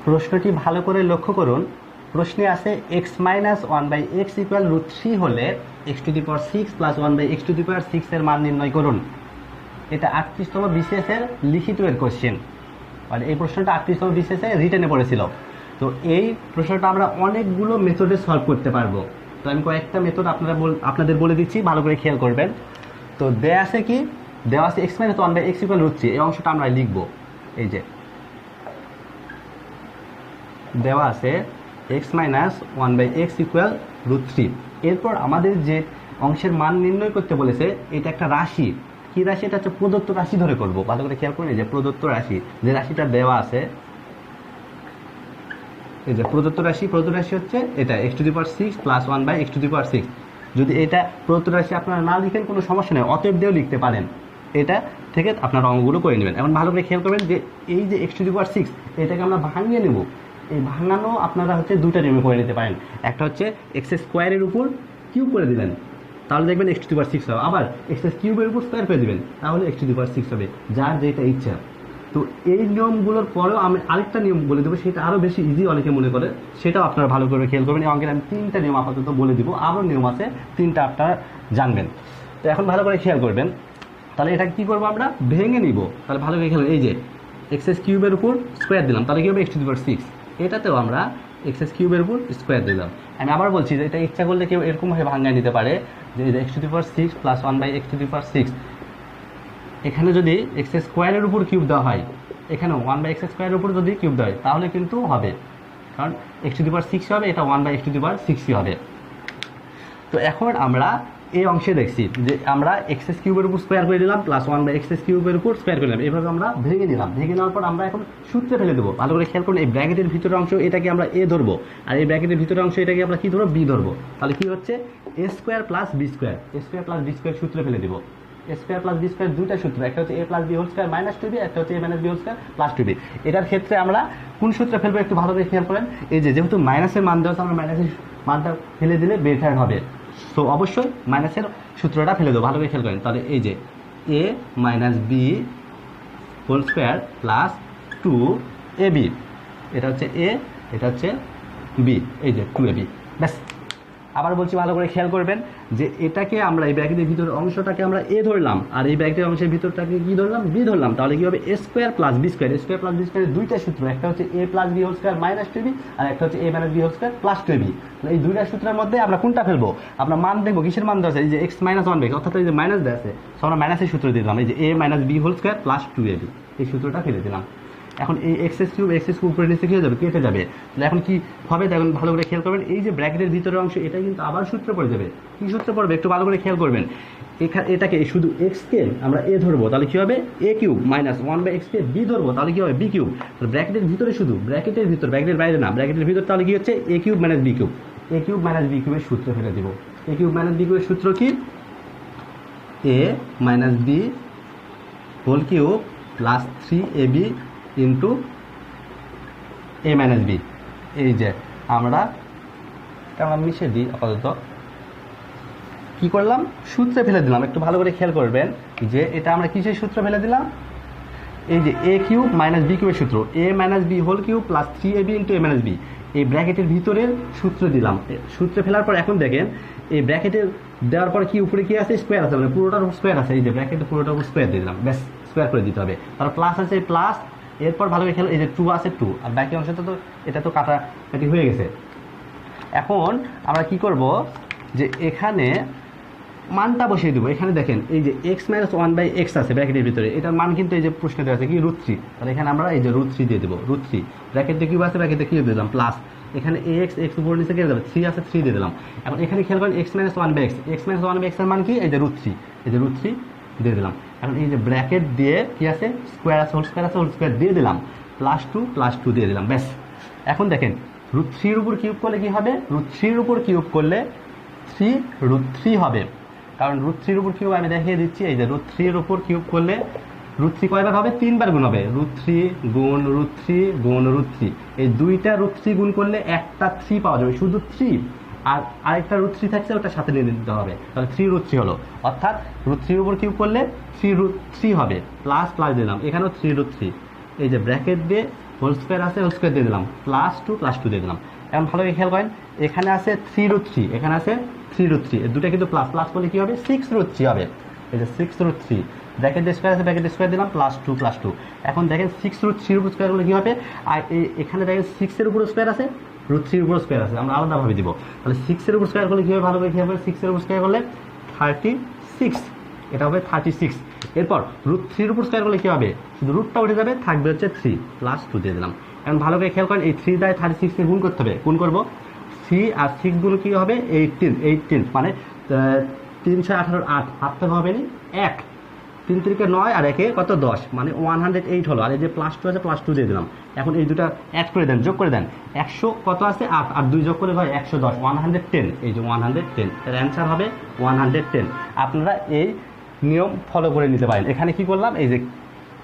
প্রশ্নটি ভালো করে লক্ষ্য করুন। প্রশ্নে আছে x minus one by x equal root three হলে X to the power six plus one by x to the power six এর মান নির্ণয় করুন। এটা 38তম বিসিএস এর লিখিত এর কোশ্চেন, মানে এই প্রশ্নটা 38তম বিসিএস এ রিটেনে পড়েছিল। তো এই প্রশ্নটা আমরা অনেকগুলো মেথডে সলভ করতে পারবো। তো আমি কয়েকটা মেথড আপনাদের বলে দিচ্ছি, ভালো করে খেয়াল করবেন। তো দেওয়া আছে কি, দেওয়া আছে x minus one by x equal root three, এই অংশটা আমরা লিখবো। এই যে দেওয়া আছে x minus one by x equal root three. এরপর আমাদের যে অংশের মান নির্ণয় করতে বলেছে, এটা একটা রাশি। কি রাশি? এটা হচ্ছে প্রদত্ত রাশি ধরে করব। ভালো করে খেয়াল করুন, এই যে প্রদত্ত রাশি, যে রাশিটা দেওয়া আছে, এই যে প্রদত্ত রাশি হচ্ছে এটা x to the power six plus one by x to the power six. যদি এটা প্রদত্ত রাশি আপনারা না লিখেন কোনো সমস্যা নেই, অতএব দিয়েও লিখতে পারেন। এটা থেকে আপনারা অঙ্কগুলো করে নেবেন। এখন ভালো করে খেয়াল করবেন যে এই যে x to the power six, এটাকে আমরা ভাঙিয়ে নেব। এই ভাঙানো আপনারা হচ্ছে দুটা নিয়মে করে নিতে পারেন। একটা হচ্ছে এক্স স্কোয়ারের উপর কিউব করে দিলেন, তাহলে দেখবেন x to the power six হবে। আবার এক্স কিউবের উপর স্কোয়ার করে দেবেন, তাহলে x to the power six হবে, যার যেটা ইচ্ছা। তো এই নিয়মগুলোর পরেও আমি আরেকটা নিয়ম বলে দেবো, সেটা আরও বেশি ইজি অনেকে মনে করে, সেটাও আপনারা ভালো করে খেয়াল করবেন। এই অঙ্কের আমি তিনটা নিয়ম আপাতত বলে দিব, আরও নিয়ম আছে, তিনটা আপনারা জানবেন। তো এখন ভালো করে খেয়াল করবেন। তাহলে এটা কী করবো, আমরা ভেঙে নিব। তাহলে ভালো করে খেয়াল, এই যে এক্স কিউবের উপর স্কোয়ার দিলাম, তাহলে কী হবে x to the power six. এটাতেও আমরা এক্স কিউবের উপর স্কোয়ার দিলাম। আমি আবার বলছি যে এটা ইচ্ছা করলে কেউ এরকমভাবে ভাঙায় নিতে পারে যে x to the power six plus one by x to the power six. এখানে যদি এক্স স্কোয়ারের উপর কিউব দেওয়া হয়, এখানে ওয়ান বাই এক্স স্কোয়ারের উপর যদি কিউব দেওয়া হয়, তাহলে কিন্তু হবে, কারণ X to the power six হবে, এটা one by x to the power সিক্সই হবে। তো এখন আমরা এই অংশে দেখছি যে আমরা এক্স কিউবের উপর স্কোয়ার করে দিলাম প্লাস ওয়ান বাই এক্স কিউবের উপর স্কোয়ার করে দিলাম, এইভাবে আমরা ভেঙে নিলাম। ভেঙে নেওয়ার পর আমরা এখন সূত্রে ফেলে দেবো। ভালো করে খেয়াল করুন, এই ব্র্যাকেটের ভিতরের অংশ এটাকে আমরা এ ধরবো, আর এই ব্র্যাকেটের ভিতরের অংশ এটাকে আমরা কি ধরবো, বি ধরবো। তাহলে কি হচ্ছে, A square plus B square, A square plus B square সূত্রে ফেলে দেবো। A square plus B square দুইটা সূত্র, একটা হচ্ছে A plus B whole square minus two B, একটা হচ্ছে A minus B whole square plus two B. এটার ক্ষেত্রে আমরা কোন সূত্রে ফেলবো একটু ভালো করে খেয়াল করেন। এই যে যেহেতু মাইনাসের মান দেওয়া আছে, আমরা মাইনাসের মানটা ফেলে দিলে বেটার হবে। তো অবশ্যই মাইনাসের সূত্রটা ফেলে দেবো, ভালো করে খেয়াল করেন। তাহলে এই যে A minus B whole square plus two A B, এটা হচ্ছে এ, এটা হচ্ছে বি, এই যে টু এ বি। ব্যাস, আবার বলছি ভালো করে খেয়াল করবেন যে এটাকে আমরা এই ব্র্যাকেটের ভিতরের অংশটাকে আমরা এ ধরলাম, আর এই ব্র্যাকেটের অংশের ভিতরটাকে কি ধরলাম, বি ধরলাম। তাহলে কি হবে, A square plus B square. A square plus B স্কোয়ারের দুইটা সূত্র, একটা হচ্ছে A plus B whole square minus two B, আর একটা হচ্ছে A minus B whole square plus two B. এই দুইটা সূত্রের মধ্যে আমরা কোনটা ফেলবো, আমরা মান দেখবো কিসের মান দেওয়া আছে, এই যে এক্স মাইনাস ওয়ান বাই, অর্থাৎ এই যে মাইনাস দেওয়া আছে, আমরা মাইনাসের সূত্র দিয়ে দিলাম, এই যে A minus B whole square plus two A B, এই সূত্রটা ফেলে দিলাম। এখন এই এক্স কিউব উপরে নিচে কি হয়ে যাবে, কেটে যাবে। তাহলে এখন কি হবে, দেখুন ভালো করে খেয়াল করবেন, এই যে ব্র্যাকেটের ভিতরের অংশ এটা কিন্তু আবার সূত্র পড়ে যাবে। কি সূত্র পড়বে একটু ভালো করে খেয়াল করবেন। এটাকে শুধু এক্সকে আমরা এ ধরবো, তাহলে কি হবে, A cube minus one by এক্সকে বি ধরবো, তাহলে কি হবে, বি কিউব। তাহলে ব্র্যাকেটের ভিতরে, শুধু ব্র্যাকেটের ভিতর, ব্র্যাকেটের বাইরে না, ব্র্যাকেটের ভিতর, তাহলে কি হচ্ছে এ কিউব মাইনাস বি কিউব। এ কিউব মাইনাস বি কিউবের সূত্র ফেলে দিব। এ কিউব মাইনাস বি কিউবের সূত্র কি, A minus B whole cube plus three A B into A minus B. এই যে আমরা মিশে দিই, আপাতত কি করলাম, সূত্রে ফেলে দিলাম। একটু ভালো করে খেয়াল করবেন যে এটা আমরা কিসের সূত্র ফেলে দিলাম, এই যে এ কিউব মাইনাস বি কিউবের সূত্র, A minus B whole cube plus three A B into A minus B, এই ব্র্যাকেটের ভিতরের সূত্র দিলাম। সূত্রে ফেলার পর এখন দেখেন এই ব্র্যাকেটের দেওয়ার পর কি উপরে কি আছে, স্কোয়ার আছে, মানে পুরোটার স্কোয়ার আছে, এই যে ব্র্যাকেটের পুরোটার স্কোয়ার দিয়ে দিলাম, ব্যাস স্কোয়ার করে দিতে হবে। তার প্লাস আছে প্লাস, এরপর ভালো করে খেয়াল, এই যে টু আছে টু, আর বাকি অংশটা তো এটা তো কাটাকাটি হয়ে গেছে। এখন আমরা কি করব, যে এখানে মানটা বসিয়ে দেবো। এখানে দেখেন এই যে x minus one by x আছে ব্র্যাকেটের ভিতরে, এটার মান কিন্তু এই যে প্রশ্ন দেওয়া আছে কি, রুট থ্রি। তাহলে এখানে আমরা এই যে রুট থ্রি দিয়ে দেবো, রুট থ্রি। ব্র্যাকেটে কিউব আছে, ব্র্যাকেটে কিউব দিলাম প্লাস, এখানে এক্স এক্স উপর নিচে কেটে যাবে, থ্রি আছে থ্রি দিয়ে দিলাম। এখন এখানে খেয়াল করেন x minus one by x, x minus one by এক্সের মান কি, এই যে রুট থ্রি, এই যে রুট থ্রি দিয়ে দিলাম। এখন এই যে ব্র্যাকেট দিয়ে কি আছে, স্কোয়ার আছে, হোল স্কোয়ার আছে, হোল স্কোয়ার দিয়ে দিলাম, প্লাস টু দিয়ে দিলাম, ব্যাস। এখন দেখেন রুট থ্রির উপর কিউব করলে কি হবে, রুট থ্রির উপর কিউব করলে থ্রি রুট থ্রি হবে, কারণ রুট থ্রির উপর কিউব আমি দেখিয়ে দিচ্ছি। এই যে রুট থ্রির উপর কিউব করলে রুট থ্রি কয়বার হবে, তিনবার গুণ হবে, রুট থ্রি গুণ রুট থ্রি গুণ রুট থ্রি। এই দুইটা রুট থ্রি গুণ করলে একটা থ্রি পাওয়া যাবে, শুধু থ্রি, আর আরেকটা রুট থ্রি থাকছে, ওটা সাথে নিয়ে দিতে হবে, তাহলে থ্রি রুট থ্রি হলো। অর্থাৎ রুট থ্রির উপর কিউব করলে থ্রি রুট থ্রি হবে, প্লাস প্লাস দিলাম, এখানেও থ্রি রুট থ্রি। এই যে ব্র্যাকেট দিয়ে হোল স্কোয়ার আছে, হোল স্কোয়ার দিয়ে দিলাম, +2 দিয়ে দিলাম। এখন ভালো খেয়াল করেন, এখানে আছে 3√3, এখানে আছে 3√3, এই দুটো কিন্তু প্লাস প্লাস করলে কি হবে 6√3 হবে। এই যে 6√3 ব্র্যাকেট দিয়ে স্কোয়ার আছে, ব্র্যাকেট দিয়ে স্কোয়ার দিলাম, +2। এখন দেখেন 6√3 উপর স্কোয়ার করলে কি হবে, আর এখানে দেখেন 6 এর উপর স্কোয়ার আছে, √3 এর উপর স্কোয়ার আছে, আমরা আলাদাভাবে দিব। তাহলে 6 এর উপর স্কোয়ার করলে কি হবে, ভালো করে খেয়াল করে, 6 এর উপর স্কোয়ার করলে 36, এটা হবে 36। এরপর √3 এর উপর স্কোয়ার করলে কি হবে, শুধু রুটটা উঠে যাবে, থাকবে হচ্ছে 3, +2 দিয়ে দিলাম। এখন ভালো করে খেয়াল করেন, এই 3 দ্বারা 36 কে গুণ করতে হবে, গুণ করবো 3 আর 6 গুলো কি হবে 18, মানে 3 6 18 8, হাত থেকে হবে নি 1, 3 3 9 আর 1 কত 10, মানে 108 হলো। আর এই যে +2 আছে, +2 দিয়ে দিলাম। এখন এই দুটা অ্যাড করে দেন, যোগ করে দেন, 100 কত আছে 8 আর 2 যোগ করে হয় 110, 110, এই যে 110, এর অ্যান্সার হবে 110। আপনারা এই নিয়ম ফলো করে নিতে পারেন। এখানে কি করলাম, এই যে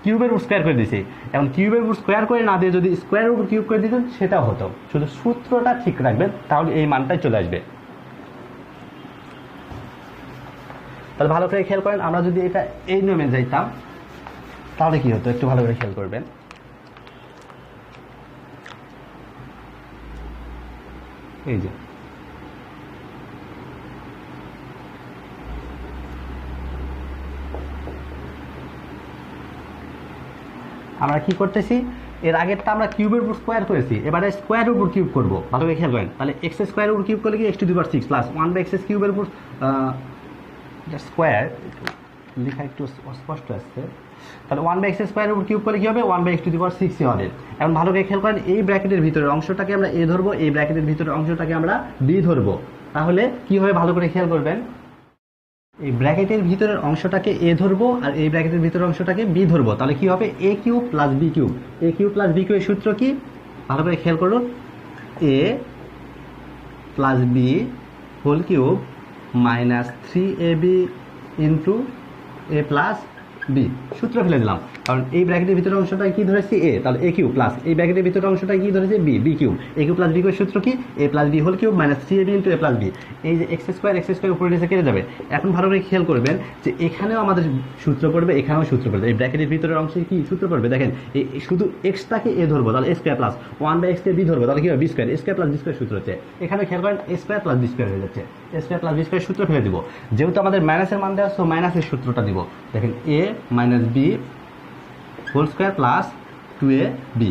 কিউবের উপর স্কোয়ার করে দিয়েছি, এখন কিউবের উপর স্কোয়ার করে না দিয়ে যদি স্কোয়ারের উপর কিউব করে দিতেন সেটাও হতো, শুধু সূত্রটা ঠিক রাখবেন, তাহলে এই মানটাই চলে আসবে। তাহলে ভালো করে খেয়াল করেন, আমরা যদি এটা এই নিয়মে যাইতাম তাহলে কি হতো, একটু ভালো করে খেয়াল করবেন। এই যে আমরা কি করতেছি, এর আগেরটা আমরা কিউবের উপর স্কোয়ার করেছি, এবারে স্কোয়ারের উপর কিউব করবো। ভালো করে খেয়াল করেন, তাহলে x স্কোয়ারের উপর কিউব করলে কি x⁴ প্লাস 1/x কিউবের উপর স্কোয়ার, লেখা একটু অস্পষ্ট আসছে, তাহলে 1/x স্কোয়ারের উপর কিউব করলে কি হবে 1/x⁶ হবে। এখন ভালো করে খেয়াল করেন, এই ব্র্যাকেটের ভিতরের অংশটাকে আমরা a ধরবো, এই ব্র্যাকেটের ভিতরের অংশটাকে আমরা b ধরবো। তাহলে কি হবে, ভালো করে খেয়াল করবেন, এই ব্র্যাকেটের ভিতরের অংশটাকে a ধরবো আর এই ব্র্যাকেটের ভিতরের অংশটাকে b ধরবো। তাহলে কি হবে a cube plus b cube. a cube plus b কিউবের সূত্র কি, ভালো করে খেয়াল করুন, a plus b whole cube minus 3ab into a plus b. সূত্র ফেলে দিলাম, কারণ এই ব্র্যাকেটের ভিতরের অংশটা কি ধরেছি a, তাহলে a কিউব প্লাস এই ব্র্যাকেটের ভিতরের অংশটা কি ধরেছে b cube. a cube plus b কিউবের সূত্র কি, a plus b whole cube minus 3ab into a plus b। এই যে x স্কোয়ার উপরে নিচে কেটে যাবে। এখন ভালো করে খেয়াল করবেন যে এখানেও আমাদের সূত্র পড়বে, এখানেও সূত্র পড়বে, এই ব্র্যাকেটের ভিতরের অংশে কি সূত্র পড়বে, দেখেন এই শুধু এক্সটাকে a ধরবো, তাহলে a square plus 1/x K b ধরবো, তাহলে কি হবে b square, a square plus b square সূত্র হচ্ছে। এখানে খেয়াল করেন a square plus b square হয়ে যাচ্ছে, a square plus b square সূত্র ফেলে দিব। যেহেতু আমাদের মাইনাসের মান দেওয়া আছে, মাইনাসের সূত্রটা দিব, দেখেন a minus b whole square plus 2ab।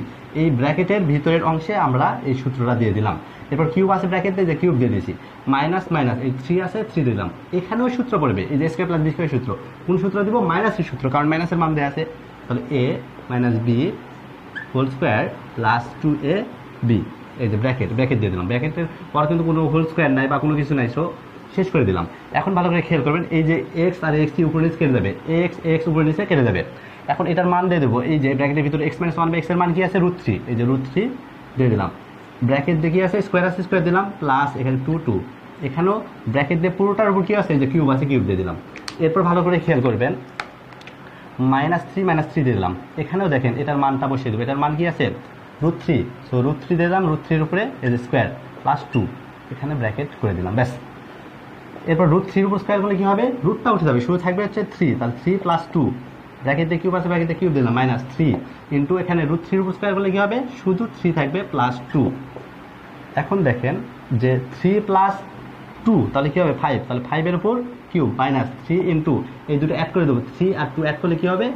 এই ব্র্যাকেটের ভিতরের অংশে আমরা এই সূত্রটা দিয়ে দিলাম। এরপর কিউব আছে ব্র্যাকেটে, যে কিউব দিয়ে দিয়েছি, মাইনাস মাইনাস এই 3 আছে 3 দিলাম, এখানেও সূত্র পড়বে, এই যে স্কোয়ার প্লাস বি স্কোয়ার সূত্র। কোন সূত্র দিব, মাইনাসের সূত্র, কারণ মাইনাসের মান দেওয়া আছে। তাহলে a minus b whole square plus 2ab, এই যে ব্র্যাকেট দিয়ে দিলাম। ব্র্যাকেটের পর কিন্তু কোনো হোল স্কোয়ার নাই বা কোনো কিছু নাই, সো শেষ করে দিলাম। এখন ভালো করে খেয়াল করবেন, এই যে এক্স আর এক্স উপরে নিচে কেটে যাবে, এক্স উপরে নিচে কেটে যাবে। এখন এটার মান দিয়ে দেবো, এই যে ব্র্যাকেটের ভিতরে x - 1/x এর মান কি আছে √3, এই যে √3 দিয়ে দিলাম। ব্র্যাকেট দিয়ে কি আছে স্কোয়ার আছে, স্কোয়ার দিলাম, প্লাস এখানে 2 এখানেও ব্র্যাকেট দিয়ে পুরোটার উপর কি আছে, এই যে কিউব আছে, কিউব দিয়ে দিলাম। এরপর ভালো করে খেয়াল করবেন, -3 দিয়ে দিলাম। এখানেও দেখেন এটার মানটা বসিয়ে দেবো, এটার মান কি আছে √3, সো √3 দিয়ে দিলাম, √3 উপরে এই যে স্কোয়ার প্লাস 2, এখানে ব্র্যাকেট করে দিলাম, ব্যাস। এরপর √3 উপর স্কোয়ার করলে কি হবে, রুটটা উঠে যাবে, শুধু থাকবে হচ্ছে 3, তাহলে 3 প্লাস 2, ব্র্যাকেটে কিউব আছে, ব্র্যাকেটে কিউব দিলাম, -3 ইন্টু এখানে √3 উপর স্কোয়ার করলে কি হবে, শুধু 3 থাকবে প্লাস 2। এখন দেখেন যে 3 প্লাস 2 তাহলে কি হবে 5, তাহলে 5 এর উপর কিউব -3 ইন্টু এই দুটো অ্যাড করে দেবো, 3 আর 2 অ্যাড করলে কি হবে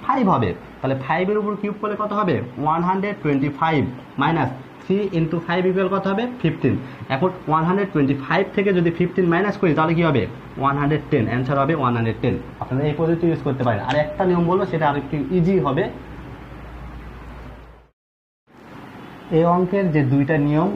5 হবে। তাহলে 5 এর উপর কিউব করলে কত হবে 125 মাইনাস 3 ইন্টু 5 ইকুয়াল কত হবে 15। এখন 125 থেকে যদি 15 মাইনাস করি তাহলে কি হবে 110, অ্যান্সার হবে 110। আপনারা এই পদ্ধতি ইউজ করতে পারেন। আর একটা নিয়ম বলবো, সেটা আরেকটু ইজি হবে। এই অঙ্কের যে দুইটা নিয়ম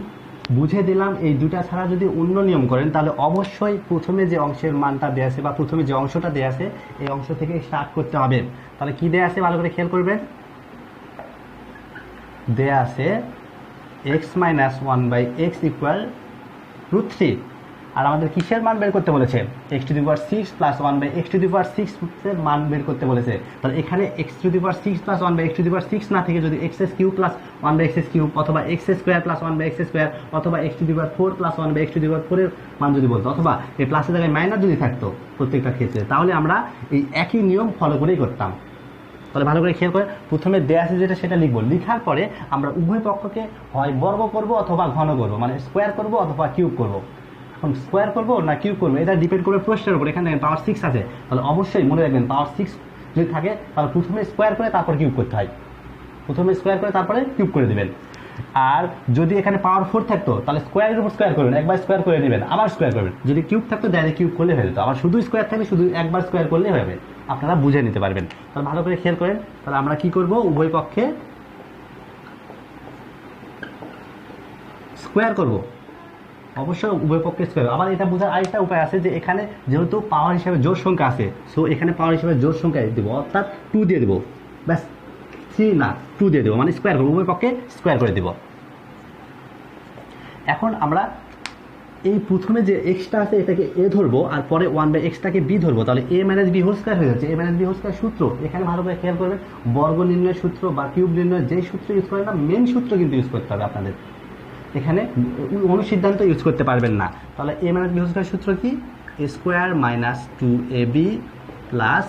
বুঝে দিলাম, এই দুইটা ছাড়া যদি অন্য নিয়ম করেন তাহলে অবশ্যই প্রথমে যে অংশের মানটা দেওয়া আছে বা প্রথমে যে অংশটা দেওয়া আছে এই অংশ থেকে স্টার্ট করতে হবে। তাহলে কি দেওয়া আছে ভালো করে খেয়াল করবেন, দেওয়া আছে x - 1/x ইকুয়াল √3। আর আমাদের কিসের মান বের করতে বলেছে, x⁶ প্লাস 1/x⁶ এর মান বের করতে বলেছে। তাহলে এখানে x⁶ প্লাস 1/x⁶ না থেকে যদি x³ প্লাস 1/x³ অথবা x² প্লাস 1/x² অথবা x⁴ প্লাস 1/x⁴ এর মান যদি বলতো, অথবা এই প্লাসের জায়গায় মাইনাস যদি থাকতো প্রত্যেকটা ক্ষেত্রে, তাহলে আমরা এই একই নিয়ম ফলো করেই করতাম। তাহলে ভালো করে খেয়াল করে প্রথমে দেয়া আছে যেটা সেটা লিখবো, লিখার পরে আমরা উভয় পক্ষকে হয় বর্গ করব অথবা ঘন করব, মানে স্কোয়ার করব অথবা কিউব করব। এখন স্কোয়ার করবো না কিউব করবো এটা ডিপেন্ড করবে প্রশ্নের উপর। এখানে দেখেন পাওয়ার 6 আছে, তাহলে অবশ্যই মনে রাখবেন পাওয়ার 6 যদি থাকে তাহলে প্রথমে স্কোয়ার করে তারপর কিউব করতে হয়, প্রথমে স্কোয়ার করে তারপরে কিউব করে দেবেন। আর যদি এখানে পাওয়ার 4 থাকতো তাহলে স্কোয়ারের উপর স্কোয়ার করবেন, একবার স্কোয়ার করে নেবেন আবার স্কোয়ার করবেন। যদি কিউব থাকতো ডাইরেক্ট কিউব করলে হয়ে যেত, আবার শুধু স্কোয়ার থাকলে শুধু একবার স্কোয়ার করলে হবে। আপনারা বুঝে নিতে পারবেন। তাহলে ভালো করে খেয়াল করেন, তাহলে আমরা কি করব, উভয় পক্ষে স্কোয়ার করব, অবশ্যই উভয় পক্ষে স্কোয়ার। আবার এটা বোঝার আরেকটা উপায় আছে যে এখানে যেহেতু পাওয়ার হিসাবে জোড় সংখ্যা আছে, সো এখানে পাওয়ার হিসাবে জোড় সংখ্যা দেবো, অর্থাৎ 2 দিয়ে দেবো, ব্যাস 3 না 2 দিয়ে দেবো, মানে স্কোয়ার করবো, উভয় পক্ষে স্কোয়ার করে দেবো। এখন আমরা এই প্রথমে যে এক্সটা আছে এটাকে এ ধরবো আর পরে 1/x-টাকে বি ধরবো, তাহলে a - b হোল স্কয়ার হয়ে যাচ্ছে। a - b হোল স্কয়ার সূত্র এখানে ভালো করে খেয়াল করবেন, বর্গ নির্ণয়ের সূত্র বা কিউব নির্ণয়ের যেই সূত্র ইউজ করেন না, মেন সূত্র কিন্তু ইউজ করতে হবে আপনাদের, এখানে অনুসিদ্ধান্ত ইউজ করতে পারবেন না। তাহলে a - b হোল স্কয়ার সূত্র কি, a square minus 2ab plus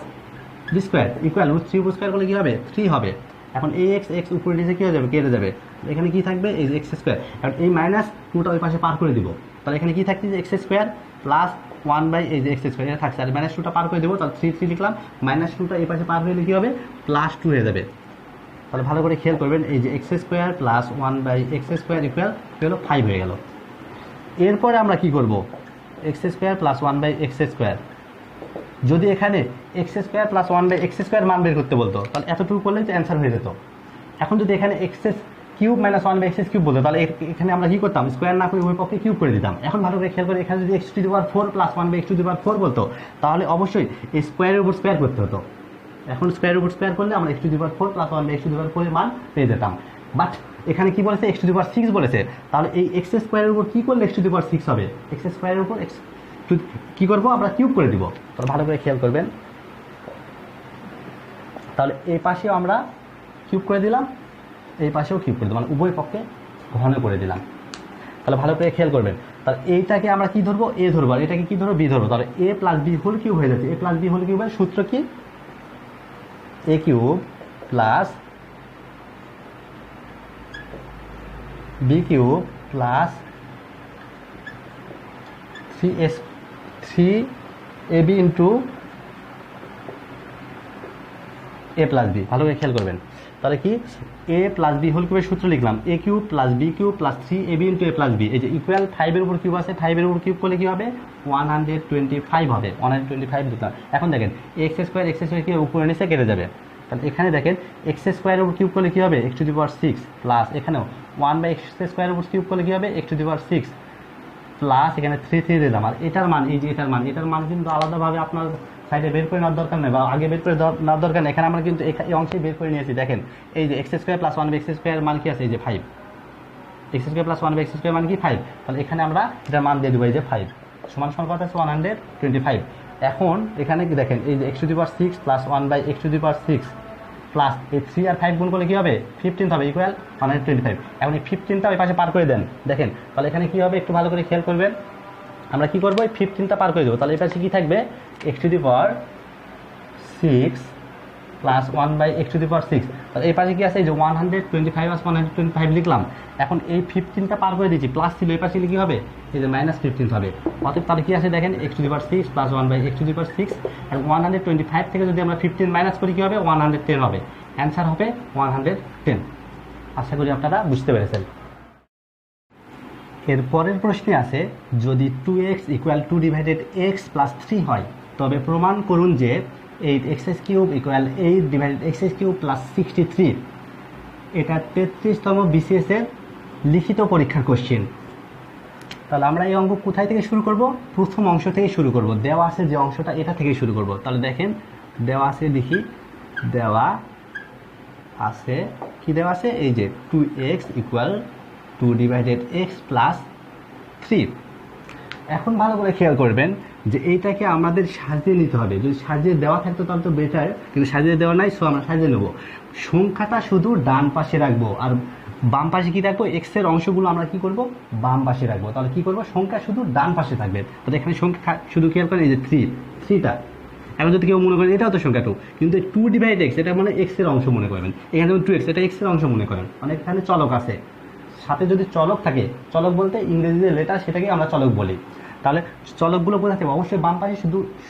b square equal √3 উপর স্কয়ার করলে কি হবে, 3 হবে। এখন ax x উপরে নিচে কি হয়ে যাবে, কেটে যাবে, এখানে কি থাকবে, এই যে x স্কয়ার, কারণ এই মাইনাস 2টা ওই পাশে পার করে দিব, তাহলে এখানে কি থাকছে, যে x স্কয়ার প্লাস 1 এই যে x স্কয়ার এটা থাকছে, আর মাইনাস 2টা পার করে দেবো, তাহলে 3 লিখলাম, মাইনাস 2টা এই পাশে পার হলে কি হবে, প্লাস 2 হয়ে যাবে। তাহলে ভালো করে খেয়াল করবেন, এই যে x square plus 1/x square equal হলো 5 হয়ে গেল। এরপরে আমরা কি করব, x square plus 1/x square, যদি এখানে x square plus 1/x square মান বের করতে বলতো তাহলে এতটুকু করলেই তো অ্যান্সার হয়ে যেত। এখন যদি এখানে x cube minus 1/x cube বলতো তাহলে এখানে আমরা কি করতাম, স্কোয়ার না করে উভয় পক্ষে কিউব করে দিতাম। এখন ভালো করে খেয়াল করে, এখানে যদি x⁴ প্লাস 1/x⁴ বলতো তাহলে অবশ্যই এই স্কোয়ারের উপর স্কোয়ার করতে হতো। এখন স্কোয়ারের উপর স্কোয়ার করলে আমরা x⁴ প্লাস 1/x⁴ এর মান পেয়ে যেতাম। বাট এখানে কি বলেছে, x⁶ বলেছে, তাহলে এই x স্কোয়ারের উপর কি করলে x⁶ হবে, x স্কোয়ারের উপর x কি করবো, আমরা কিউব করে দিব। তাহলে ভালো করে খেয়াল করবেন, তাহলে এই পাশেও আমরা কিউব করে দিলাম, এই পাশেও কিউব করে দিলাম, মানে উভয় পক্ষে ঘন করে দিলাম। তাহলে ভালো করে খেয়াল করবেন, তাহলে এইটাকে আমরা কি ধরবো, এ ধরবো, আর এটাকে কি ধরবো, বি ধরবো। তাহলে a plus B whole cube হয়ে যাচ্ছে, a প্লাস বি হোল কিউবের সূত্র কি, a cube plus b cube plus 3ab into a plus b. ভালো করে খেয়াল করবেন, তাহলে কি a প্লাস বি হোল কিউবের সূত্র লিখলাম, a cube plus b cube plus 3ab into a plus b, এই যে ইকুয়াল 5 এর উপর কিউব আছে, 5 এর উপর কিউব করলে কি হবে, 125 হবে, 125 লিখলাম। এখন দেখেন x স্কোয়ার কি উপরে নিচে কেটে যাবে, তাহলে এখানে দেখেন x স্কোয়ারের উপর কিউব করলে কি হবে, x⁶ প্লাস এখানেও 1/x স্কোয়ারের উপর কিউব করলে কি হবে, x⁶ প্লাস এখানে 3 দিলাম, আর এটার মান, এই যে এটার মান কিন্তু আলাদাভাবে আপনার সাইডে বের করে নেওয়ার দরকার নেই, বা আগে বের করে নেওয়ার দরকার নেই, এখানে আমরা কিন্তু এই অংশে বের করে নিয়েছি। দেখেন এই যে x² প্লাস 1/x² মান কি আছে, এই যে 5, x² প্লাস 1/x² মান কি 5, তাহলে এখানে আমরা এটার মান দিয়ে দেবো, এই যে 5 সমান কত আছে 125। এখন এখানে কি দেখেন, এই যে x⁶ প্লাস 1/x⁶ প্লাস এই 3 আর 5 গুণ করলে কি হবে, 15 হবে, ইকুয়াল 125। এখন এই 15টা ওই পাশে পার করে দেন, দেখেন তাহলে এখানে কি হবে, একটু ভালো করে খেয়াল করবেন, আমরা কি করবো, এই 15টা পার করে দেবো, তাহলে এই পাশে কি থাকবে, x⁶ প্লাস 1/x⁶, তাহলে এই পাশে কি আছে, এই যে 125 আছে, 125 লিখলাম। এখন এই 15টা পার করে দিচ্ছি, প্লাস ছিল, এই পাশে কি হবে, এই যে -15 হবে, অতএব তাহলে কি আছে দেখেন, x⁶ প্লাস 1/x⁶, আর 125 থেকে যদি আমরা 15 মাইনাস করি কি হবে, 110 হবে, অ্যান্সার হবে 110। আশা করি আপনারা বুঝতে পেরেছেন। এর পরের প্রশ্নে আছে, যদি 2x = 2/x + 3 হয় তবে প্রমাণ করুন যে 8x³ = 8/x³ + 63। এটা 33তম BCS এর লিখিত পরীক্ষার কোশ্চেন। তাহলে আমরা এই অঙ্ক কোথায় থেকে শুরু করব, প্রথম অংশ থেকে শুরু করব, দেওয়া আছে যে অংশটা এটা থেকে শুরু করব। তাহলে দেখেন দেওয়া আছে, দেখি দেওয়া আছে কি, দেওয়া আছে এই যে 2x = 2/x + 3। এখন ভালো করে খেয়াল করবেন যে এইটাকে আমাদের সাজিয়ে নিতে হবে, যদি সাজিয়ে দেওয়া থাকতো তাহলে তো বেটার, কিন্তু সাজিয়ে দেওয়া নাই, সো আমরা সাজিয়ে নেব। সংখ্যাটা শুধু ডান পাশে রাখবো, আর বাম পাশে কি রাখবো, x এর অংশগুলো আমরা কি করব, বাম পাশে রাখবো। তাহলে কি করব, সংখ্যা শুধু ডান পাশে থাকবে। তাহলে এখানে সংখ্যা শুধু খেয়াল করেন, এই যে 3টা এখন যদি কেউ মনে করেন এটাও তো সংখ্যা 2, কিন্তু 2 ডিভাইড এক্স এটা মানে এক্স এর অংশ মনে করবেন, এখানে যেমন 2x এটা এক্স এর অংশ মনে করেন, মানে এখানে চলক আছে, সাথে যদি চলক থাকে, চলক বলতে ইংরেজিতে লেটার, সেটাকে আমরা চলক বলি। তাহলে চলকগুলো কোথায় থাকবে, অবশ্যই বাম পাশে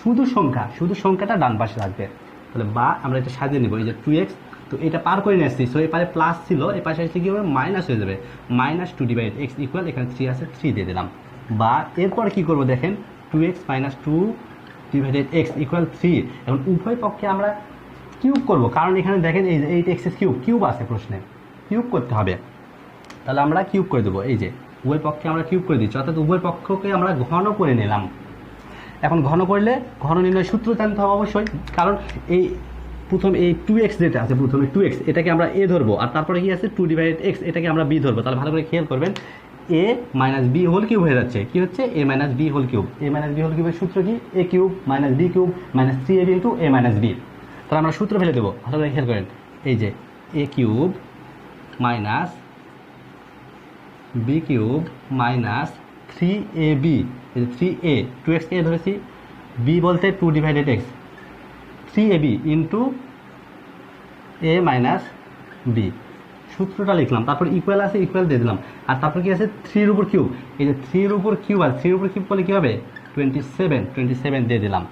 শুধু সংখ্যাটা ডান পাশে থাকবে। তাহলে বা আমরা এটা সাজিয়ে নেব, এই যে 2x, তো এটা পার করে নিয়ে আসছি, সো এই পারে প্লাস ছিল, এই পাশে আসলে কী হবে মাইনাস হয়ে যাবে, -2 ডিভাইড এক্স ইকুয়াল এখানে 3 আছে 3 দিয়ে দিলাম। বা এরপরে কী করবো দেখেন 2x - 2 ডিভাইডেড এক্স ইকুয়াল 3। এখন উভয় পক্ষে আমরা কিউব করব, কারণ এখানে দেখেন এই যে 8x কিউব আছে প্রশ্নে, কিউব করতে হবে। তাহলে আমরা কিউব করে দেবো, এই যে উভয় পক্ষে আমরা কিউব করে দিচ্ছি, অর্থাৎ উভয় পক্ষকে আমরা ঘন করে নিলাম। এখন ঘন করলে ঘন নির্ণয় সূত্র জানতে হবে অবশ্যই, কারণ এই প্রথম এই 2x যেটা আছে, প্রথমে 2x এটাকে আমরা a ধরবো, আর তারপরে কি আছে 2 ডিভাইডেড এক্স এটাকে আমরা b ধরবো। তাহলে ভালো করে খেয়াল করবেন, a - b হোল কিউব হয়ে যাচ্ছে, কি হচ্ছে a - b whole cube. a - b whole কিউবের সূত্র কি, a cube - b cube - 3ab into a - b। তাহলে আমরা সূত্র ফেলে দেবো, ভালো করে খেয়াল করেন, এই যে a cube minus b cube minus 3ab, এই যে 3a 2x কে ধরেছি, b বলতে 2 divided x, 3ab into a minus b, সূত্রটা লিখলাম, তারপর ইকুয়াল আছে ইকুয়াল দিয়ে দিলাম, আর তারপর কি আছে 3 এর উপর কিউব, এই যে 3 এর উপর কিউব, আর 3 এর উপর কিউব করলে কী হবে 27 দিয়ে দিলাম।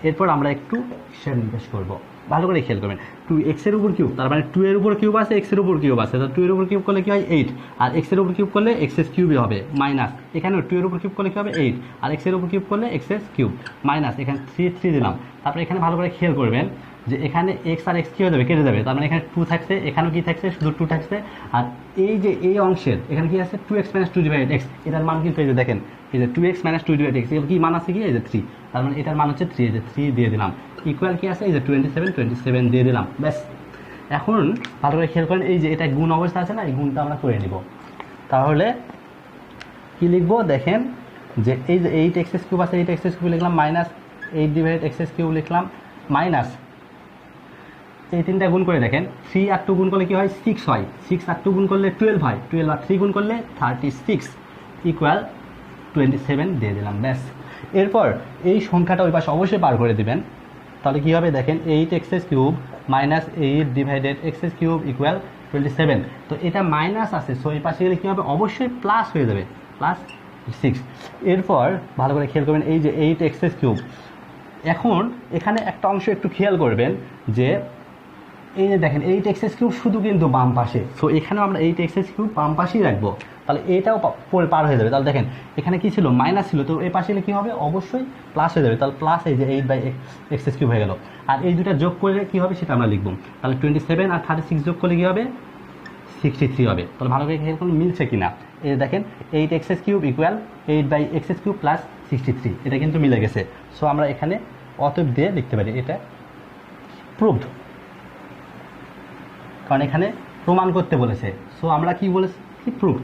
এরপর আমরা একটু হিসাব নিকাশ করবো, ভালো করে খেয়াল করবেন, 2x এর উপর কিউব, তার মানে 2 এর উপর কিউব আছে, x এর উপর কিউব আছে, তো 2 এর উপর কিউব করলে কি হয় 8, আর x এর উপর কিউব করলে x কিউবই হবে, মাইনাস এখানে 2 এর উপর কিউব করলে কি হবে 8, আর x এর উপর কিউব করলে x কিউব, মাইনাস এখানে 3 দিলাম। তারপরে এখানে ভালো করে খেয়াল করবেন যে এখানে x আর x কি হয়ে যাবে, কেটে যাবে, তার মানে এখানে 2 থাকছে, এখানেও কি থাকছে শুধু 2 থাকছে, আর এই যে এই অংশের এখানে কি আছে 2x - 2 ডিভাইড এক্স, এটার মান কিন্তু এই যে দেখেন, এই যে 2x - 2 ডিভাইড এক্স, এর কি মান আছে কি এই যে 3, তার মানে এটার মান হচ্ছে 3, এই যে 3 দিয়ে দিলাম, ইকুয়াল কি আছে এই যে 27 দিয়ে দিলাম, ব্যাস। এখন ভালো করে খেয়াল করেন, এই যে এটা গুণ অবস্থা আছে না, এই গুণটা আমরা করে নিব। তাহলে কি লিখবো দেখেন, যে এই যে 8x কিউব আছে, 8x কিউব লিখলাম, মাইনাস 8 ডিভাইড x কিউব লিখলাম, মাইনাস এই তিনটা গুণ করে দেখেন, 3 আর 2 গুণ করলে কি হয় 6 হয়, 6 আর 2 গুণ করলে 12 হয়, 12 আর 3 গুণ করলে 36 ইকুয়াল 27 দিয়ে দিলাম, ব্যাস। এরপর এই সংখ্যাটা ওই পাশে অবশ্যই পার করে দিবেন, তাহলে কি হবে দেখেন 8x cube minus 8 divided x cube equal 27। তো এটা মাইনাস আছে, সো এই পাশে গেলে কী হবে অবশ্যই প্লাস হয়ে যাবে, +6। এরপর ভালো করে খেয়াল করবেন, এই যে 8x কিউব, এখন এখানে একটা অংশ একটু খেয়াল করবেন যে এই যে দেখেন 8x কিউব শুধু কিন্তু বাম পাশে, সো এখানেও আমরা 8x কিউব বাম পাশেই রাখবো, তাহলে এটাও পার হয়ে যাবে। তাহলে দেখেন এখানে কি ছিল মাইনাস ছিল, তো এই পাশে এলে কী হবে অবশ্যই প্লাস হয়ে যাবে, তাহলে প্লাস এই যে 8/x কিউব হয়ে গেল, আর এই দুটা যোগ করলে কী হবে সেটা আমরা লিখবো, তাহলে 27 আর 36 যোগ করলে কী হবে 63 হবে। তাহলে ভালো করে খেয়াল করুন মিলছে কিনা, এই দেখেন 8x cube equal 8/x cube plus 63, এটা কিন্তু মিলে গেছে। সো আমরা এখানে অতএব দিয়ে লিখতে পারি এটা প্রুভড, কারণ এখানে প্রমাণ করতে বলেছে। সো আমরা কি বলেছি,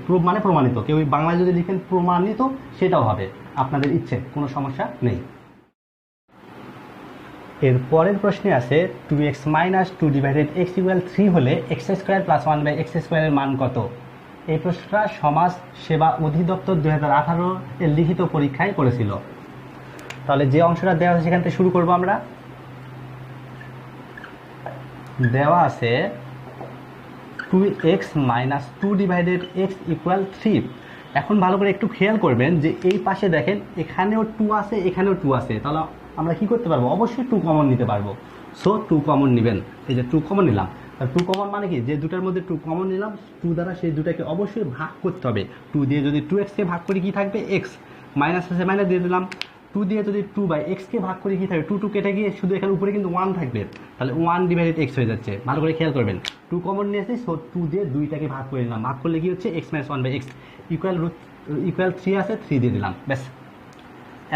প্রুভ মানে প্রমাণিত, কেউ বাংলায় যদি লিখেন প্রমাণিত সেটাও হবে, আপনাদের ইচ্ছে, কোনো সমস্যা নেই। এর পরের প্রশ্নে আছে 2x - 2 ডিভাইডেড x ইকুয়াল 3 হলে x² + 1/x² এর মান কত? এই প্রশ্নটা সমাজ সেবা অধিদপ্তর 2018 এর লিখিত পরীক্ষায় করেছিল। তাহলে যে অংশটা দেওয়া আছে সেখান থেকে শুরু করব আমরা। দেওয়া আছে 2x - 2 ডিভাইডেড x ইকুয়াল 3। এখন ভালো করে একটু খেয়াল করবেন যে এই পাশে দেখেন এখানেও 2 আছে, এখানেও 2 আছে, তাহলে আমরা কি করতে পারবো অবশ্যই 2 কমন নিতে পারবো। সো 2 কমন নেবেন, এই যে 2 কমন নিলাম। 2 কমন মানে কি, যে দুটার মধ্যে 2 কমন নিলাম 2 দ্বারা সেই দুটাকে অবশ্যই ভাগ করতে হবে। 2 দিয়ে যদি 2x কে ভাগ করি কি থাকবে x, মাইনাস আছে মাইনাস দিয়ে দিলাম। 2 দিয়ে যদি 2/x কে ভাগ করি কি থাকবে, 2 কেটে গিয়ে শুধু এখানে উপরে কিন্তু 1 থাকবে, তাহলে 1 ডিভাইডেড x হয়ে যাচ্ছে। ভালো করে খেয়াল করবেন, 2 কমন নিয়েছি, সো 2 দিয়ে 2টাকে ভাগ করে নিলাম, ভাগ করলে কি হচ্ছে x - 1/x ইকুয়াল 3 আছে, 3 দিয়ে দিলাম, ব্যাস।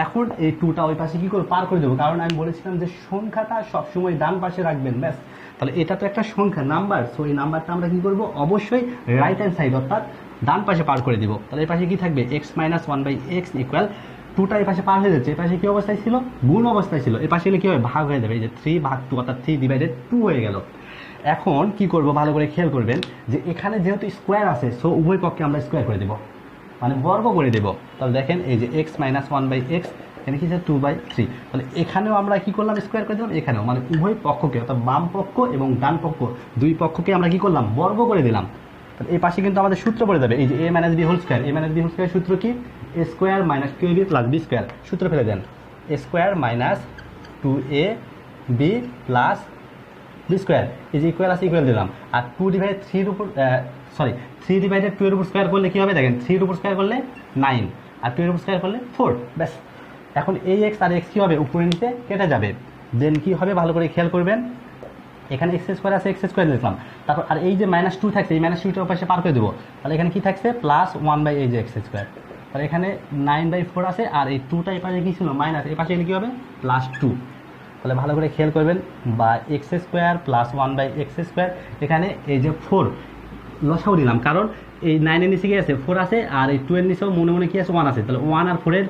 এখন এই 2টা ওই পাশে কি করে পার করে দেবো, কারণ আমি বলেছিলাম যে সংখ্যাটা সবসময় ডান পাশে রাখবেন, ব্যাস। তাহলে এটা তো একটা সংখ্যা নাম্বার, সো এই নাম্বারটা আমরা কি করব অবশ্যই রাইট হ্যান্ড সাইড অর্থাৎ ডান পাশে পার করে দিব। তাহলে এই পাশে কি থাকবে x - 1/x ইকুয়াল 2টা এই পাশে পার হয়ে যাচ্ছে, এই পাশে কি অবস্থায় ছিল গুণ অবস্থায় ছিল, এই পাশে গেলে কি হবে ভাগ হয়ে যাবে, এই যে 3/2 অর্থাৎ 3 ডিভাইডেড 2 হয়ে গেল। এখন কি করব ভালো করে খেয়াল করবেন যে এখানে যেহেতু স্কোয়ার আছে, সো উভয় পক্ষে আমরা স্কোয়ার করে দেব, মানে বর্গ করে দেব। তাহলে দেখেন এই যে x - 1/x এখানে কি আছে 2/3। তাহলে এখানেও আমরা কি করলাম, স্কোয়ার করে দিলাম, এখানেও মানে উভয় পক্ষকে অর্থাৎ বাম পক্ষ এবং ডান পক্ষ দুই পক্ষকে আমরা কি করলাম, বর্গ করে দিলাম। তাহলে এই পাশে কিন্তু আমাদের সূত্র পড়ে যাবে, এই যে a - b whole square, a - b whole square সূত্র কি, a square minus 2ab plus b square, সূত্র ফেলে দেন, a square minus 2ab plus B square এই যে ইকুয়াল আছে, ইকুয়াল দিলাম। আর 2/3 এর উপর 3/2 এর উপর স্কোয়ার করলে কী হবে দেখেন, 3 এর উপর স্কোয়ার করলে 9 আর 2 এর উপর স্কোয়ার করলে 4। ব্যাস, এখন এই এক্স আর এক্স কী হবে, উপরে নিচে কেটে যাবে। দেন কী হবে ভালো করে খেয়াল করবেন, এখানে এক্স স্কোয়ার আছে, এক্স স্কোয়ার লিখলাম, তারপর আর এই যে -2 থাকছে, এই -2টার পাশে পার করে দেবো। তাহলে এখানে কী থাকছে, +1 বাই এই যে এক্স স্কোয়ার। তাহলে এখানে 9/4 আছে, আর এই 2টা এই পাশে কী ছিল, মাইনাস, এই পাশে কী হবে, +2। তাহলে ভালো করে খেয়াল করবেন, বা x square +1 by x square, এখানে এই যে 4 লসাও নিলাম, কারণ এই 9 এর নিচে কি আছে, 4 আছে, আর এই 2 এর নিচেও মনে মনে কি আছে, 1 আছে। তাহলে 1 আর 4 এর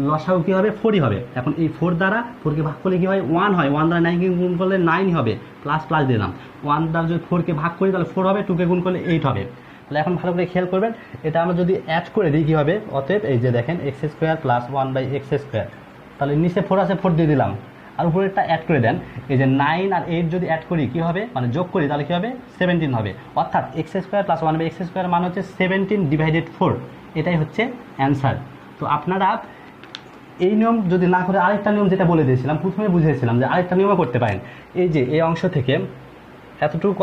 লসাও কী হবে, 4ই হবে। এখন এই 4 দ্বারা 4কে ভাগ করলে কী হয়, 1 হয়, 1 দ্বারা 9কে গুণ করলে 9 হবে, প্লাস প্লাস দিলাম। 1 দ্বারা যদি 4কে ভাগ করি তাহলে 4 হবে, 2কে গুণ করলে 8 হবে। তাহলে এখন ভালো করে খেয়াল করবেন, এটা আমরা যদি অ্যাড করে দিই কী হবে, অতএব এই যে দেখেন x square +1 by x square, তাহলে নিচে 4 আছে, 4 দিয়ে দিলাম, আর উপরেরটা অ্যাড করে দেন, এই যে 9 আর 8 যদি অ্যাড করি কী হবে, মানে যোগ করি, তাহলে কী হবে, 17 হবে। অর্থাৎ x square +1 by x square মান হচ্ছে 17/4, এটাই হচ্ছে অ্যান্সার। তো আপনারা এই নিয়ম যদি না করে আরেকটা নিয়ম যেটা বলে দিয়েছিলাম, প্রথমে বুঝিয়েছিলাম যে আরেকটা নিয়মও করতে পারেন। এই যে এই অংশ থেকে এতটুকু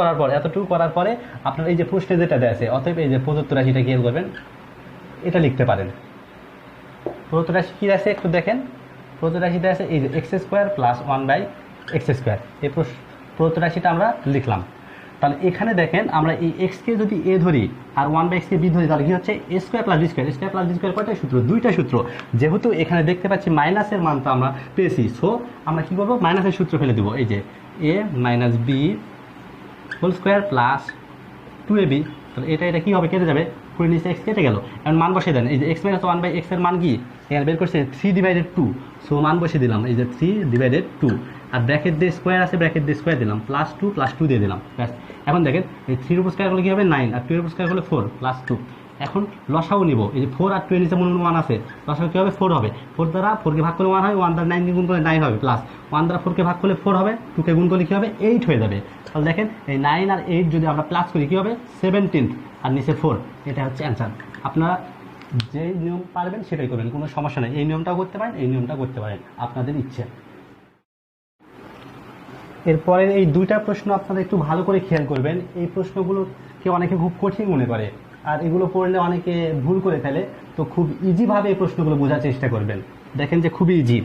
করার পরে আপনার এই যে প্রশ্নে যেটা দেওয়া আছে, অতএব এই যে প্রদত্ত রাশিটা খেয়াল করবেন, এটা লিখতে পারেন। প্রদত্ত রাশি কী আছে একটু দেখেন, প্রদত্ত রাশিটা আছে এই যে x square +1 by x square, এই প্রদত্ত রাশিটা আমরা লিখলাম। তাহলে এখানে দেখেন আমরা এই এক্সকে যদি এ ধরি আর 1/x কে বি ধরি, তাহলে কি হচ্ছে, a square plus B square, square plus B square কয়টা সূত্র, দুইটা সূত্র। যেহেতু এখানে দেখতে পাচ্ছি মাইনাসের মান তো আমরা পেয়েছি, সো আমরা কী করবো, মাইনাসের সূত্র ফেলে দেবো, এই যে a - b whole square plus 2ab। তাহলে এটা কী হবে, কেটে যাবে, পুরো নিচে এক্স কেটে গেল। এখন মান বসে দেন, এই যে x - 1 বাই এক্স এর মান কি, এখানে বের করছে 3/2, সো মান বসে দিলাম, এই যে 3/2, আর ব্র্যাকেট দিয়ে স্কোয়ার আছে, ব্র্যাকেট দিয়ে স্কোয়ার দিলাম, +2 দিয়ে দিলাম, ব্যাস। এখন দেখেন এই 3 এর উপর স্কোয়ার করলে কী হবে, 9, আর 2 এর উপর স্কোয়ার করলে 4 +2। এখন লসাও নিব, এই যে 4 আর 2 এর নিচে মনে 1 আছে, লসাও কী হবে, 4 হবে। 4 দ্বারা 4কে ভাগ করলে 1 হয়, 1 দ্বারা 9কে গুণ করলে 9 হবে, প্লাস 1 দ্বারা 4কে ভাগ করলে 4 হবে, 2কে গুণ করলে কী হবে, 8 হয়ে যাবে। তাহলে দেখেন এই 9 আর 8 যদি আমরা প্লাস করি কী হবে, 17 আর নিচে 4, এটা হচ্ছে অ্যান্সার। আপনারা যেই নিয়ম পারবেন সেটাই করবেন, কোনো সমস্যা নেই। এই নিয়মটাও করতে পারেন, এই নিয়মটাও করতে পারেন, আপনাদের ইচ্ছে। এরপরের এই দুইটা প্রশ্ন আপনারা একটু ভালো করে খেয়াল করবেন। এই প্রশ্নগুলোকে অনেকে খুব কঠিন মনে করে, আর এগুলো পড়লে অনেকে ভুল করে ফেলে, তো খুব ইজিভাবে এই প্রশ্নগুলো বোঝার চেষ্টা করবেন, দেখেন যে খুবই ইজি।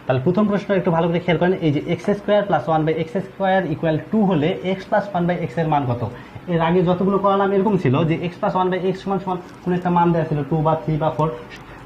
তাহলে প্রথম প্রশ্ন একটু ভালো করে খেয়াল করেন, এই যে x square +1 by x square = 2 হলে এক্স +1 বাই এক্স এর মান কত। এর আগে যতগুলো করালাম এরকম ছিল যে এক্স +1 বাই এক্স সমান কোনো একটা মান দেওয়া ছিল, 2 বা 3 বা 4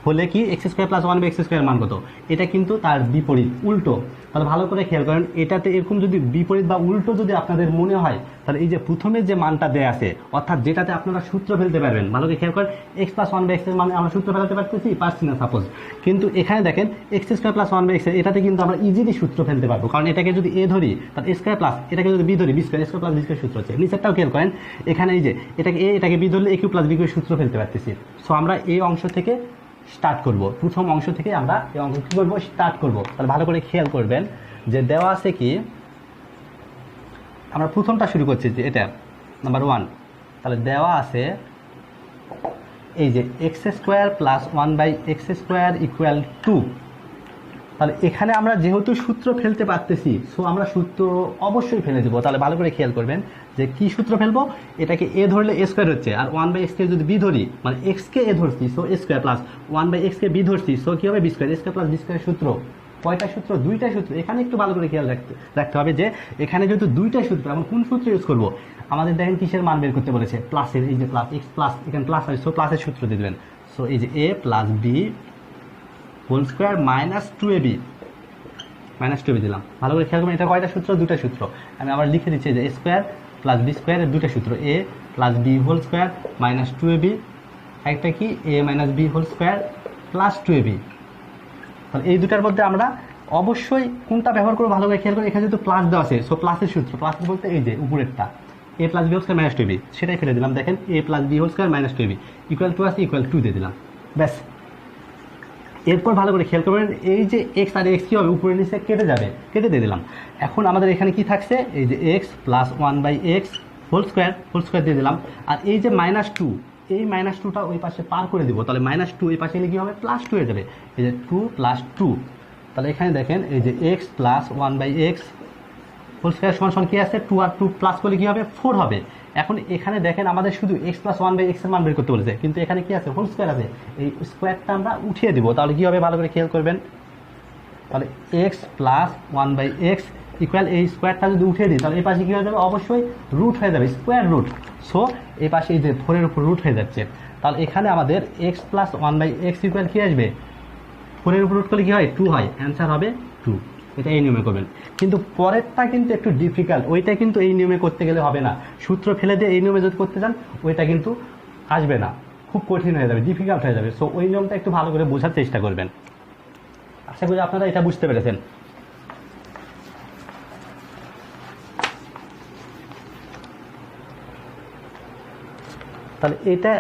হলে কি x square +1 by x square মান কত। এটা কিন্তু তার বিপরীত, উল্টো। তাহলে ভালো করে খেয়াল করেন, এটাতে এরকম যদি বিপরীত বা উল্টো যদি আপনাদের মনে হয়, তাহলে এই যে প্রথমে যে মানটা দেয়া আছে, অর্থাৎ যেটাতে আপনারা সূত্র ফেলতে পারবেন, ভালো করে খেয়াল করেন, এক্স +1 বাই এক্স এর মানে আমরা সূত্র ফেলতে পারছি না সাপোজ, কিন্তু এখানে দেখেন এক্স স্কোয়ার +1 বাই এক্স, এটাতে কিন্তু আমরা ইজিলি সূত্র ফেলতে পারবো, কারণ এটাকে যদি এ ধরি তাহলে এ স্কোয়ার প্লাস, এটাকে যদি বি ধরি b square, square plus B square সূত্র হচ্ছে। নিচেরটাও খেয়াল করেন, এখানে এই যে এটাকে এ, এটাকে বি ধরলে এ কিউ প্লাস বি কিউ সূত্র ফেলতে পারতেছি। সো আমরা এই অংশ থেকে স্টার্ট করব, প্রথম অংশ থেকে আমরা এই অংশ কী করবো, স্টার্ট করব। তাহলে ভালো করে খেয়াল করবেন যে দেওয়া আছে কি, আমরা প্রথমটা শুরু করছি যে এটা নাম্বার 1। তাহলে দেওয়া আছে এই যে x square +1 by x square = 2। তাহলে এখানে আমরা যেহেতু সূত্র ফেলতে পারতেছি, সো আমরা সূত্র অবশ্যই ফেলে দেবো। তাহলে ভালো করে খেয়াল করবেন যে কি সূত্র ফেলবো, এটাকে এ ধরলে এ স্কোয়ার হচ্ছে, আর 1 বাই এক্সকে যদি বি ধরি, মানে এক্সকে এ ধরছি so A square, plus 1 by এক্সকে বি ধরছি সো কী হবে, B square, A square plus B square সূত্র। কয়টা সূত্র, দুইটা সূত্র। এখানে একটু ভালো করে খেয়াল রাখতে হবে যে এখানে যেহেতু দুইটা সূত্র, এখন কোন সূত্র ইউজ করবো, আমাদের দেখেন কিসের মান বের করতে বলেছে, প্লাসের, এই যে প্লাস এক্স প্লাস, এখানে প্লাস আছে সো প্লাসের সূত্র দিয়ে দেবেন। সো এই যে a + b whole square -2ab দিলাম। ভালো করে খেয়াল করবেন, এটা কয়টা সূত্র, দুটা সূত্র। আমি আবার লিখে দিচ্ছি যে a স্কোয়ার + b স্কোয়ার এর দুটা সূত্র, a + b whole square -2ab, একটা কি a - b whole square +2ab। তাহলে এই দুটার মধ্যে আমরা অবশ্যই কোনটা ব্যবহার করবো, ভালো করে খেয়াল করে, এখানে যেহেতু প্লাস দেওয়া আছে সো প্লাসের সূত্র, প্লাস বলতে এই যে উপরেরটা a + b whole square -2ab, সেটাই ফেলে দিলাম। দেখেন a + b whole square -2ab = 2 আছে, = 2 দিয়ে দিলাম, ব্যাস। এরপর ভালো করে খেয়াল করবেন, এই যে এক্স আর এক্স কী হবে, উপরে নিচে কেটে যাবে, কেটে দিয়ে দিলাম। এখন আমাদের এখানে কি থাকছে, এই যে x plus 1/x whole square দিয়ে দিলাম। আর এই যে -2, এই -2টা ওই পাশে পার করে দিব, তাহলে -2 এই পাশে গেলে কী হবে, +2 হয়ে যাবে। এই যে 2 + 2, তাহলে এখানে দেখেন এই যে x plus 1/x whole square সমান কী আছে, 2 আর 2 প্লাস করলে কী হবে, 4 হবে। এখন এখানে দেখেন আমাদের শুধু এক্স প্লাস 1/x এর মান বের করতে বলেছে, কিন্তু এখানে কি আছে, হোল স্কোয়ার আছে, এই স্কোয়ারটা আমরা উঠিয়ে দিব। তাহলে কী হবে, ভালো করে খেয়াল করবেন, তাহলে এক্স প্লাস 1/x ইকুয়াল, এই স্কোয়ারটা যদি উঠিয়ে দিই তাহলে এই পাশে কী হয়ে যাবে, অবশ্যই রুট হয়ে যাবে, স্কোয়ার রুট। সো এই পাশে এই যে 4 এর উপর রুট হয়ে যাচ্ছে, তাহলে এখানে আমাদের এক্স প্লাস 1/x ইকুয়াল কী আসবে, 4 এর উপর রুট করলে কী হয়, 2 হয়, অ্যান্সার হবে 2। এটা এই নিয়মে করবেন। কিন্তু পরেরটা কিন্তু একটু ডিফিকাল্ট, ওইটা কিন্তু এই নিয়মে করতে গেলে হবে না, সূত্র ফেলে দিয়ে এই নিয়মে যদি করতে চান ওইটা কিন্তু আসবে না, খুব কঠিন হয়ে যাবে, ডিফিকাল্ট হয়ে যাবে। সো ওই নিয়মটা একটু ভালো করে বোঝার চেষ্টা করবেন। আশা করি আপনারা এটা বুঝতে পেরেছেন। তাহলে এটা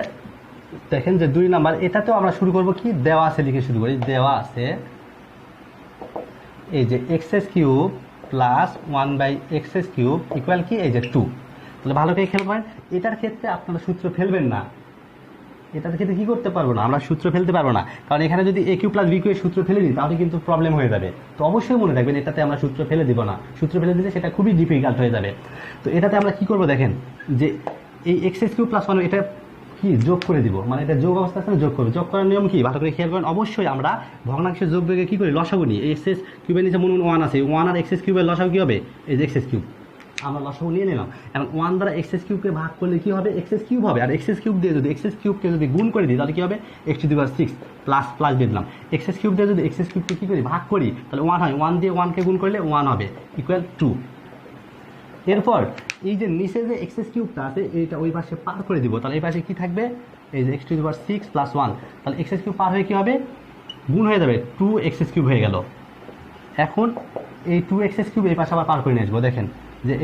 দেখেন যে 2 নাম্বার, এটাতেও আমরা শুরু করব কি, দেওয়া আছে লিখে শুরু করি। দেওয়া আছে এই যে x³ প্লাস 1/x³ ইকুয়াল কি, এই যে 2। তাহলে ভালো করে খেয়াল করেন, এটার ক্ষেত্রে আপনারা সূত্র ফেলবেন না, এটার ক্ষেত্রে কী করতে পারবো না, আমরা সূত্র ফেলতে পারবো না, কারণ এখানে যদি a³ + b³ এর সূত্র ফেলে দিই তাহলে কিন্তু প্রবলেম হয়ে যাবে। তো অবশ্যই মনে রাখবেন, এটাতে আমরা সূত্র ফেলে দিব না, সূত্র ফেলে দিলে সেটা খুবই ডিফিকাল্ট হয়ে যাবে। তো এটাতে আমরা কি করব, দেখেন যে এই x³ + 1 এটা কি যোগ করে দিব, মানে এটা যোগ অবস্থা আছে, যোগ করবে। যোগ করার নিয়ম কি, ভালো করে খেয়াল করেন, অবশ্যই আমরা ভগ্নাংশের যোগ বিয়োগে কী করি, লসাগু নিই। এই x³ এর নিচে মনে 1 আছে, 1 আর x³ এর লসাগু কী হবে, এই যে x³ আমরা লসাগু নিয়ে নিলাম। এবং 1 দ্বারা x³ কে ভাগ করলে কী হবে, x³ হবে। আর x³ দিয়ে যদি x³ কে যদি গুণ করে দিই তাহলে কী হবে, x⁻6 প্লাস দিয়ে দিলাম। x³ দিয়ে যদি x³ কে কী করি, ভাগ করি, তাহলে 1 হয়, 1 দিয়ে 1 কে গুণ করলে 1 হবে, ইকুয়াল 2। এরপর এই যে নিচে যে x³ আছে এইটা ওই পাশে পার করে দিব, তাহলে এই পাশে কি থাকবে, এই যে x⁻6 + 1, তাহলে x³ পার হয়ে কী হবে, গুণ হয়ে যাবে, 2x³ হয়ে গেল। এখন এই 2x³ এই পাশে আবার পার করে নিয়ে আসবো, দেখেন যে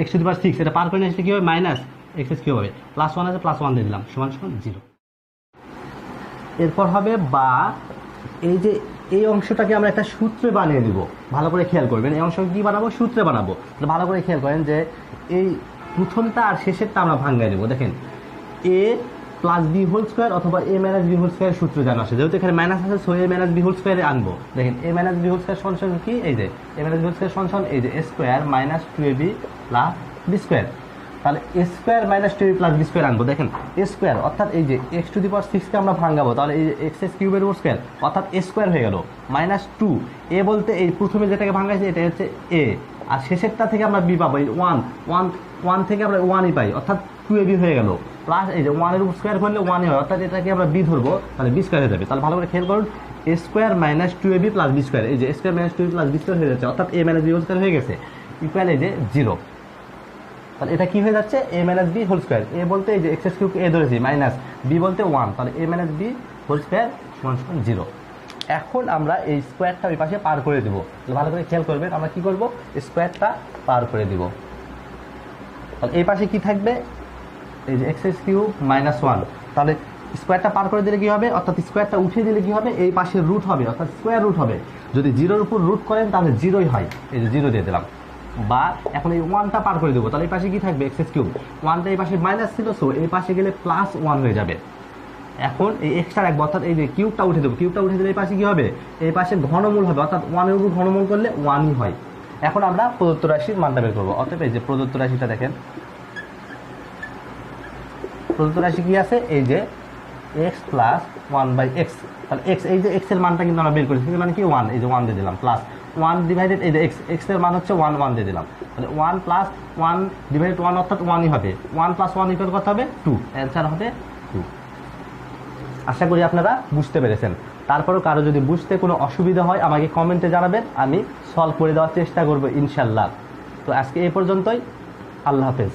x⁻6 এটা পার করে নিয়ে আসলে কী হবে, -x³ হবে, +1 আছে, +1 দিয়ে দিলাম, সমান 0। এরপর হবে বা, এই যে এই অংশটাকে আমরা একটা সূত্রে বানিয়ে দিব, ভালো করে খেয়াল করবেন, এই অংশকে কী বানাবো, সূত্রে বানাবো। ভালো করে খেয়াল করেন যে এই প্রথমটা আর শেষেরটা আমরা ভাঙাই দেবো। দেখেন a + b² অথবা a - b² সূত্র জানা আছে, যেহেতু এখানে মাইনাস আছে, সো a - b² আনবো। দেখেন a - b² সমান কি, এই যে a - b² সমান এই যে a² - 2ab + b²। তাহলে a² - 2ab + b² আনবো। দেখেন a² অর্থাৎ এই যে x⁻6 কে আমরা ভাঙাবো, তাহলে এই যে x³ এর স্কোয়ার অর্থাৎ a² হয়ে গেল, -2 a বলতে এই প্রথমে যেটাকে ভাঙাইছে এটা হচ্ছে a, আর শেষেরটা থেকে আমরা b পাবো, এই 1 থেকে আমরা 1ই পাই, অর্থাৎ 2ab হয়ে গেল, প্লাস এই যে 1 এর স্কোয়ার করলে 1ই হয়, অর্থাৎ এটাকে আমরা b ধরবো, তাহলে b² হয়ে যাবে। তাহলে ভালো করে খেয়াল করুন, a² - 2ab + b², এই যে a² - 2ab + b² হয়ে যাচ্ছে, অর্থাৎ a - b² হয়ে গেছে, ইকুয়াল এই যে 0। তাহলে এটা কি হয়ে যাচ্ছে, a - b² a বলতে এই যে x³ কে a ধরেছি, মাইনাস b বলতে 1, তাহলে a - b² সমান 0। এখন আমরা এই স্কোয়ারটা ওই পাশে পার করে দেবো। ভালো করে খেয়াল করবেন, আমরা কি করব, স্কোয়ারটা পার করে দিব। তাহলে এই পাশে কি থাকবে, এই যে x³ - 1, তাহলে স্কোয়ারটা পার করে দিলে কি হবে, অর্থাৎ স্কোয়ারটা উঠিয়ে দিলে কি হবে, এই পাশে রুট হবে, অর্থাৎ স্কোয়ার রুট হবে। যদি 0-র উপর রুট করেন তাহলে 0ই হয়, এই যে 0 দিয়ে দিলাম। বা এখন এই 1টা পার করে দেবো, তাহলে এই পাশে কি থাকবে, x³ 1টা এই পাশে মাইনাস ছিল, সো এই পাশে গেলে +1 হয়ে যাবে। এখন এই এক্সট্রা রাখবো, অর্থাৎ এই যে কিউবটা উঠে দেবো, কিউবটা উঠে দিলে এই পাশে কী হবে, এই পাশে ঘনমূল হবে, অর্থাৎ 1 এর উপর ঘনমূল করলে 1ই হয়। এখন আমরা প্রদত্ত রাশির মানটা বের করবো। অতএব এই যে প্রদত্ত রাশিটা দেখেন, প্রদত্ত রাশি কি আছে, এই যে x + 1/x, তাহলে x, এই যে x এর মানটা কিন্তু আমরা বের করেছি, মানে কি 1, এই যে 1 দিয়ে দিলাম, প্লাস 1 ডিভাইডেড এই যে x এর মান হচ্ছে 1 দিয়ে দিলাম, তাহলে 1 + 1 ডিভাইডেড 1 অর্থাৎ 1ই হবে, 1 + 1 ইকুয়াল কত হবে, 2, অ্যান্সার হবে 2। আশা করি আপনারা বুঝতে পেরেছেন। তারপরেও কারো যদি বুঝতে কোনো অসুবিধা হয় আমাকে কমেন্টে জানাবেন, আমি সলভ করে দেওয়ার চেষ্টা করব ইনশাল্লাহ। তো আজকে এই পর্যন্তই, আল্লাহ হাফেজ।